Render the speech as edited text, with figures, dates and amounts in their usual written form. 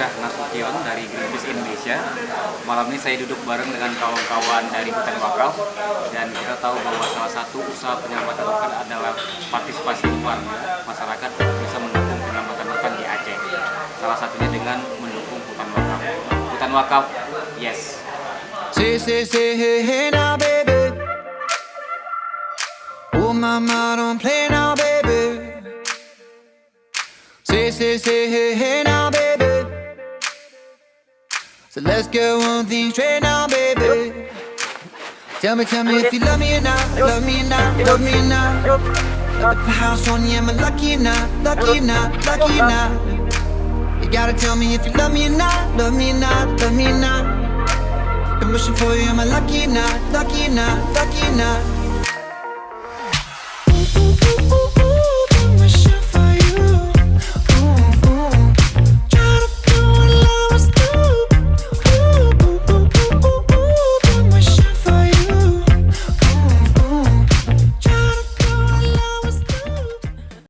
Syah Nasution dari Greenpeace Indonesia. Malam ini saya duduk bareng dengan kawan-kawan dari Hutan Wakaf, dan kita tahu bahwa salah satu usaha penyelamatan hutan adalah partisipasi warga masyarakat untuk bisa mendukung penyelamatan hutan di Aceh. Salah satunya dengan mendukung Hutan Wakaf. Hutan Wakaf, yes. Say, hey, hey now, baby. Oh, mama, don't play now, baby. Say, hey, hey now, baby. So let's get one thing straight now, baby. Tell me if you love me or not, love me or not, love me or not. Got the house on you, am I lucky or not, lucky or not, lucky or not? You gotta tell me if you love me or not, love me or not, love me or not. I'm wishing for you, am I lucky or not, lucky or not, lucky or not?